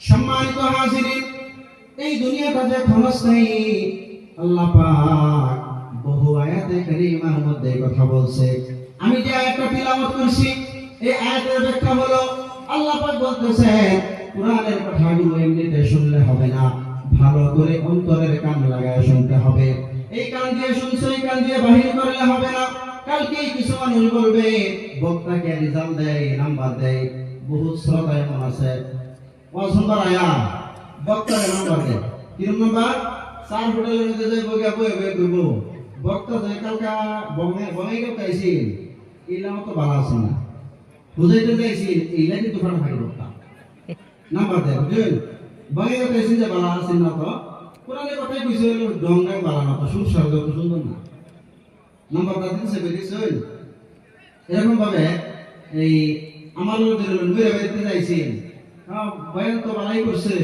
সম্মানিত হাজিরিন, এই দুনিয়াটা যে ক্ষণস্থায়ী, আল্লাহ পাক বহু আয়াতে কারিমার মধ্যে কথা বলছে। আমি যে আয়াতটা তিলাওয়াত করছি, এই আয়াতের ব্যাখ্যা হলো আল্লাহ পাক বলতেছেন কোরআনের কথাগুলো এমনিতে শুনলে হবে না, ভালো করে অন্তরের কান লাগায় শুনতে হবে। এই কান দিয়ে শুনছো, এই কান দিয়ে বাহির করলে হবে না। কালকে কিছু মানুষ বলবে, বক্তাকে রেজাল্ট দেয়, নাম্বার দেয়। বহু শ্রোতা এমন আছে, পছন্দের আয়া বক্তার নাম্বার দেয়, কিরম নাম্বার? 4 হোটেলের মধ্যে যাই বইয়া বই করব, বক্তা যায় কালকা বঙ্গাই কেউ কাইছি, এইলাম তো ভালো আছে না, বুঝাইতে চাইছি এইলা কিন্তু ফাটা থাকে বক্তা নাম্বার দেয়, বুঝলেন? বঙ্গাই কেউ কাইছি যে ভালো আছে না, তো কোরআনের কথাই কইছে ডঙ্গাই ভালো না, তো সুর স্বর্গ তো সুন্দর না, নাম্বারটা দিচ্ছে বেরিয়েছেন। এরকম ভাবে এই আমার মেরে বেরোতে চাইছি, বয়ান তো ভালাই করছে,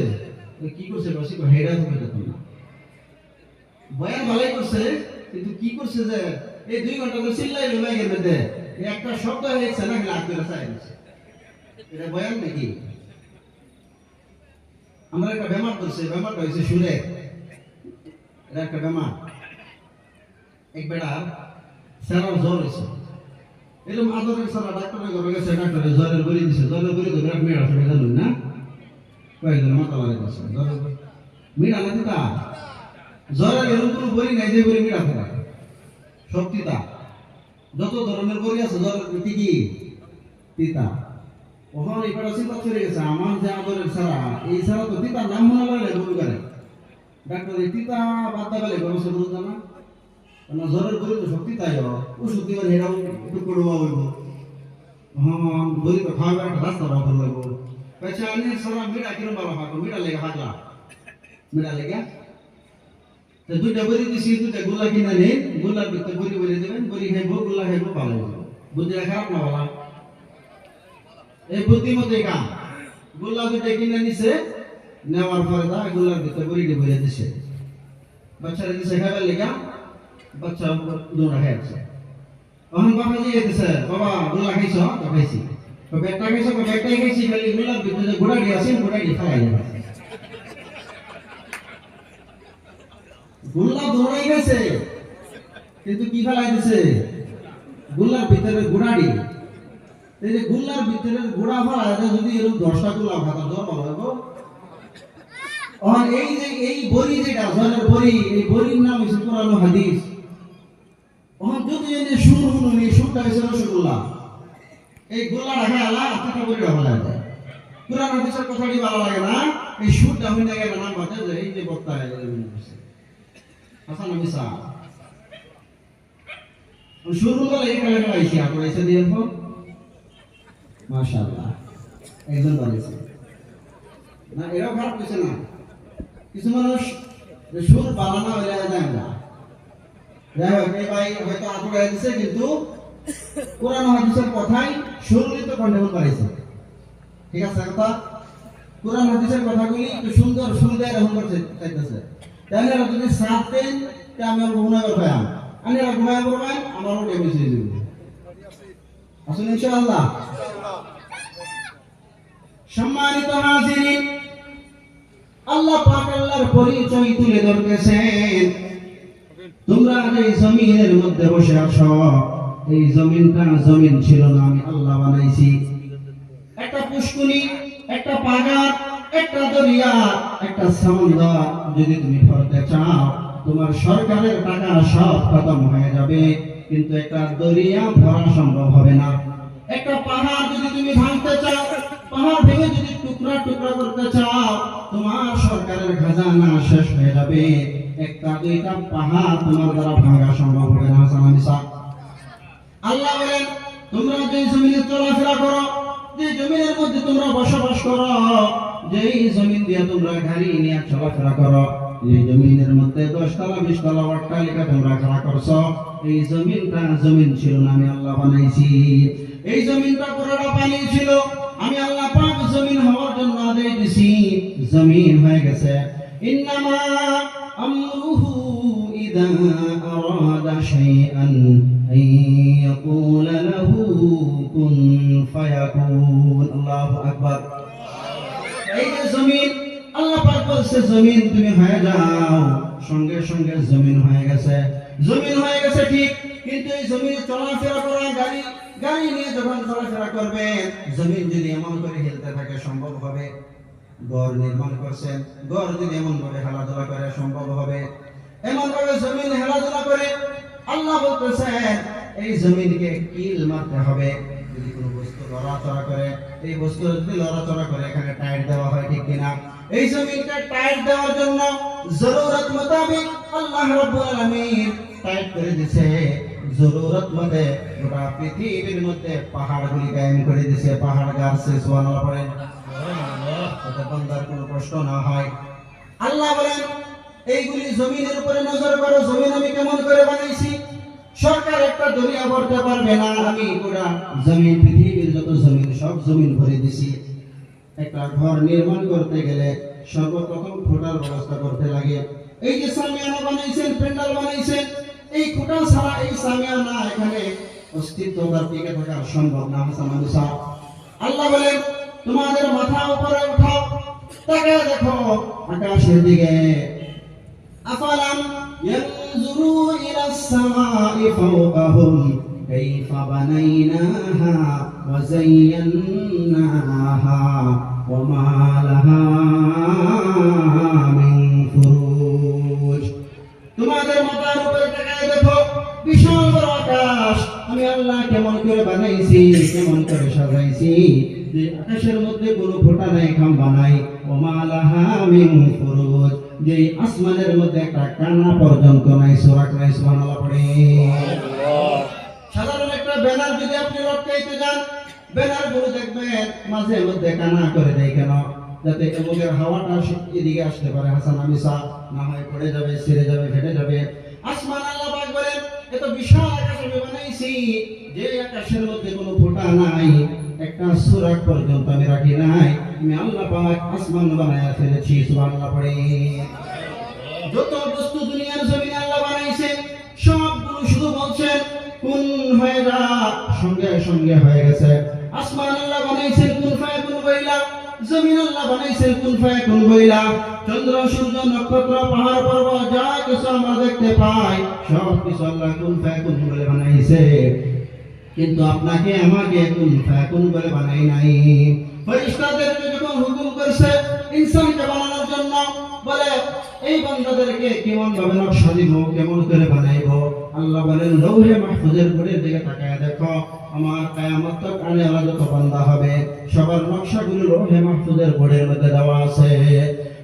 কি করছে বসে হেডা তো যেত না, বয়ান ভালাই করছে কিন্তু কি করছে যে এই 2 ঘন্টা তো চিল্লাই লুমাই গেছে, একটা শব্দ হয়েছে না লাগ করে চাই দিচ্ছে, এটা বয়ান নাকি? আমরা একটা বেমার করছে, বেমারটা হয়েছে সুরে, এটা একটা বেমার। এক বেড়া স্যারার জ্বর হয়েছে, এরকম আদরের সারা ডাক্তারের ঘরে গেছে, ডাক্তারের জ্বরের বড়ি দিছে, জ্বরের বড়ি তো বিরাট মেয়ে আছে জানুন না, কয়েকজন মাথা লাগে গেছে জ্বরের মিড়া না তিতা, জ্বরের এরকম কোনো বড়ি নাই যে বড়ি মিড়া থাকে, সব তিতা। যত ধরনের বড়ি আছে জ্বরের কি তিতা। ওখানে এই কটা চিন্তা চলে গেছে, আমার যে আদরের সারা, এই সারা তো তিতার নাম মনে লাগলে বমি করে, ডাক্তার এই তিতা বাদ দেবে গরমে বুঝতো না, কারণ জ্বরের বড়ি তো সব তিতাই, ওষুধ দিবার হেরাও একটু করবা হইব, হ্যাঁ বড়ি তো খাওয়াবার একটা রাস্তা বাদ হইব। পেছা আনি সারা মিড়া কিরম ভালো হাঁটো, মিড়া লেগে হাঁটলা, মিড়া লেগে তো 2টা বড়ি দিছি, 2টা গোলা কিনে নেই, গোলার ভিতরে বড়ি বড়ি দেবেন, বড়ি খাইবো, গোলা খাইবো, ভালো হইব। বুদ্ধিটা খারাপ না বলা, এই বুদ্ধিমতো কাম। গোলা 2টা কিনে নিছে, নেওয়ার পরে তা গোলার ভিতরে বড়িটা ভরে দিছে, বাচ্চারা দিছে খাইবার লেগা, বাচ্চা দৌড়া খাইছে। তখন বাবা জিজ্ঞেস দিছে, বাবা গোলা খাইছ? তো খাইছি। তো ব্যাগটা খাইছ? তো ব্যাগটাই খাইছি, খালি গোলার ভিতরে গোড়াটি আছে, গোড়াটি ফেলাই যাবে। গোল্লা দৌড়াই গেছে কিন্তু কি ফেলাই দিছে? গোল্লার ভিতরে গোড়াটি। এই যে গোল্লার ভিতরে গোড়া ফেলা, যদি এরকম 10টা গোলা খাতা জ্বর ভালো হইব। আর এই যে এই বড়ি যেটা জ্বরের বড়ি, এই বড়ির নাম হচ্ছে কোরআন ও হাদিস। যদি এনে সুর শুনুনি, সুরটা হচ্ছে রসগোল্লা, এই গোল্লা রাখা আলা টাকা বড়িটা ভালো লাগে। কোরআন হাদিসের কথাটি ভালো লাগে না, এই সুরটা হইনা গেলে নাম বাদে যে এই যে বক্তা হাসান মিসা শুরু করে এই কালে আইছি, আপনারা এসে দিয়ে ফোন মাশাআল্লাহ একজন বানিয়েছে না, এরাও খারাপ কিছু না। কিছু মানুষ সুর বানানো হইলে যায় না, যাই হোক এই ভাই হয়তো আতুর হয়ে দিচ্ছে, কিন্তু কোরআন হাদিসের কথাই সুরলিত কণ্ঠে বাড়াইছে। ঠিক আছে কথা, কোরআন হাদিসের কথাগুলি একটু সুন্দর সুন্দর এরকম করতে চাইতেছে। তাহলে যদি সাথ দেন, আমি আর ঘুমাই পারবাম, আমি আর ঘুমাই পড়বেন, আমারও ড্যামেজ হয়ে যাবে। আসুন ইনশাআল্লাহ। সম্মানিত হাজিরিন, আল্লাহ পাক আল্লাহর পরিচয় তুলে ধরতেছেন। তোমরা যে জমিনের মধ্যে বসে আছো, এই জমিনটা জমিন ছিল না, আমি আল্লাহ বানাইছি। একটা পুষ্কুনি, একটা পাগার, একটা দরিয়া, একটা সমুদ্র যদি তুমি ভরতে চাও, তোমার সরকারের টাকা সব খতম হয়ে যাবে, কিন্তু একটা দরিয়া ভরা সম্ভব হবে না। একটা পাহাড় যদি তুমি ভাঙতে চাও, পাহাড় ভেঙে যদি টুকরা টুকরা করতে চাও, তোমার সরকারের খাজানা শেষ হয়ে যাবে। একটা 2টা পাহাড় তোমার দ্বারা ভাঙা সম্ভব হবে না। আল্লাহ বলেন, তোমরা যে জমিনে চলাফেরা করো, যে জমিনের মধ্যে তোমরা বসবাস করো, যেই জমিন দিয়ে তোমরা গাড়ি নিয়ে চলাফেরা করো, এই জমিনের মধ্যে 10 তলা 20 তলা অট্টালিকা তোমরা খাড়া করছো, এই জমিনটা জমিন ছিল না, আমি আল্লাহ বানাইছি। এই জমিনটা পুরোটা পানি ছিল, আমি আল্লাহ পাক জমিন হওয়ার জন্য আদেশ দিছি, জমিন হয়ে গেছে। ইন্নামা আমরুহু ইযা আরাদা শাইআন আইয়াকুলা লাহু কুন ফায়াকুন। আল্লাহু আকবার। এই যে জমিন আল্লাহ পাক বলছে জমিন তুমি হয়ে যাও সঙ্গে সঙ্গে জমিন হয়ে গেছে ঠিক কিন্তু এই জমিনে চলাফেরা করা গাড়ি নিয়ে যখন চলাফেরা করবে জমিন যদি এমন করে হেলতে থাকে সম্ভব হবে ঘর নির্মাণ করছেন ঘর যদি এমন ভাবে খেলাধুলা করে সম্ভব হবে এমন ভাবে জমিন খেলাধুলা করে আল্লাহ বলতেছেন এই জমিনকে কিল মারতে হবে যদি কোনো বস্তু লড়াচড়া করে এই বস্তু যদি লড়াচড়া করে এখানে টায়ার দেওয়া হয় ঠিক কিনা এই জমিনকে টায়ার দেওয়ার জন্য জরুরত মোতাবেক আল্লাহ রাব্বুল আলামিন টায়ার করে দিয়েছে জরুরত মতে গোটা পৃথিবীর মধ্যে পাহাড়গুলি কায়েম করে দিয়েছে পাহাড় গাছে সুবহানাল্লাহ বলেন যাতে বান্দার কোনো কষ্ট না হয় আল্লাহ বলেন এইগুলি জমিনের উপরে নজর করো জমিন আমি কেমন করে বানাইছি সরকার একটা দরিয়া ভরতে পারবে না আমি পুরা জমিন পৃথিবীর যত জমিন সব জমিন ভরে দিছি একটা ঘর নির্মাণ করতে গেলে সর্বপ্রথম খোটার ব্যবস্থা করতে লাগে এই যে সামিয়ানা বানাইছেন প্যান্ডেল বানাইছেন এই খোটা ছাড়া এই সামিয়ানা এখানে অস্তিত্বটা টিকে থাকা সম্ভব না হাসান মুসা আল্লাহ বলেন তোমাদের মাথা উপরে উঠাও তাকায় দেখো আকাশের দিকে আফালাম ينظروا إلى السماء فوقهم كيف بنيناها وزيناها وما لها من فروج তোমাদের মাথার উপরে তাকায় দেখো বিশাল বড় আকাশ আমি আল্লাহ কেমন করে বানাইছি কেমন করে সাজাইছি যে আকাশের মধ্যে কোনো ফোঁটা নাই খাম্বা নাই ওমা লাহা মিন ফুরুজ যে আসমানের মধ্যে একটা কানা পর্যন্ত নাই সুরাক নাই সুবহানাল্লাহ পড়ে সাধারণ একটা ব্যানার যদি আপনি লটকাইতে যান ব্যানার গুলো দেখবেন মাঝে মধ্যে কানা করে দেয় কেন যাতে এমনের হাওয়াটা এদিকে আসতে পারে হাসান আমিসা না হয় পড়ে যাবে ছিঁড়ে যাবে ফেটে যাবে আসমান আল্লাহ পাক বলেন এত বিশাল আকাশ আমি বানাইছি যে আকাশের মধ্যে কোনো ফোঁটা নাই একটা সুরাক পর্যন্ত আমি রাখি নাই আমি আল্লাহ পাক আসমান বানায়া ফেলেছি সুবহানাল্লাহ পড়ে যত বস্তু দুনিয়ার জমিনে আল্লাহ বানাইছে সবগুলো শুধু বলছেন কুন হয়ে যা সঙ্গে সঙ্গে হয়ে গেছে আসমান আল্লাহ বানাইছেন কুন ফায়াকুন বইলা জমিন আল্লাহ বানাইছেন কুন ফায়াকুন বইলা চন্দ্র সূর্য নক্ষত্র পাহাড় পর্বত যা কিছু আমরা দেখতে পাই সব কিছু আল্লাহ কুন ফায়াকুন বলে বানাইছে কিন্তু আপনাকে আমাকে কুন ফায়াকুন বলে বানাই নাই ফেরেশতাদেরকে যখন হুকুম করছে ইনসানকে বানানোর জন্য বলে এই বান্দাদেরকে কেমন ভাবে নকশা দিব কেমন করে বানাইবো আল্লাহ বলেন লৌহে মাহফুজের বোর্ডের দিকে তাকায় দেখো আমার কিয়ামত তক আনে আলা যত বান্দা হবে সবার নকশাগুলো লৌহে মাহফুজের বোর্ডের মধ্যে দেওয়া আছে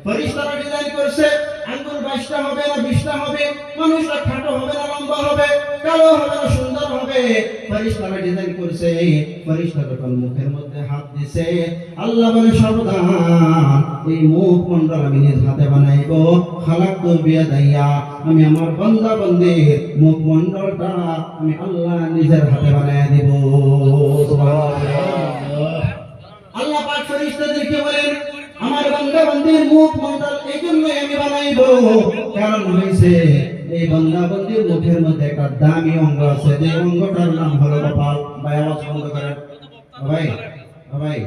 ফেরেশতারা ডিজাইন করছে আঙ্গুল 22টা হবে না 20টা হবে মানুষটা খাটো হবে না লম্বা হবে কালো হবে না সুন্দর হবে ফেরেশতারা ডিজাইন করছে ফেরেশতা যখন মুখের মধ্যে হাত দিছে আল্লাহ বলে সাবধান এই মুখ মন্ডল আমি নিজ হাতে বানাইবো খালাকতু বিয়াদাইয়া আমি আমার বান্দা বান্দির মুখ মন্ডলটা আমি আল্লাহ নিজের হাতে বানায় দিব সুবহানাল্লাহ আল্লাহ পাক ফেরেশতাদেরকে বলেন আমার বান্দা বান্দির মুখ মন্ডল এই জন্যই আমি বানাইবো কারণ হইছে এই বান্দা বান্দির মুখের মধ্যে একটা দামি অঙ্গ আছে যে অঙ্গটার নাম হলো কপাল ভাই আওয়াজ বন্ধ করেন ভাই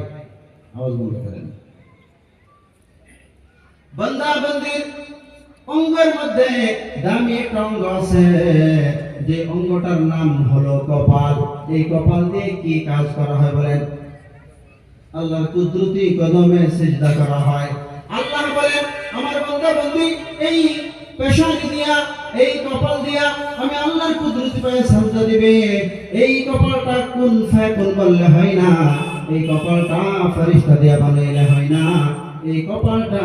আওয়াজ বন্ধ করেন বান্দা বান্দির অঙ্গের মধ্যে দামি একটা অঙ্গ আছে যে অঙ্গটার নাম হলো কপাল এই কপাল দিয়ে কি কাজ করা হয় বলেন আল্লাহর কুদরতি কদমে সিজদা করা হয় আল্লাহ বলেন আমার বান্দা বান্দি এই পেশানি দিয়া এই কপাল দিয়া আমি আল্লাহর কুদরতি পায়ে সিজদা দিবে এই কপালটা কুন ফায়াকুন বললে হয় না এই কপালটা ফেরেশতা দিয়া বানাইলে হয় না এই কপালটা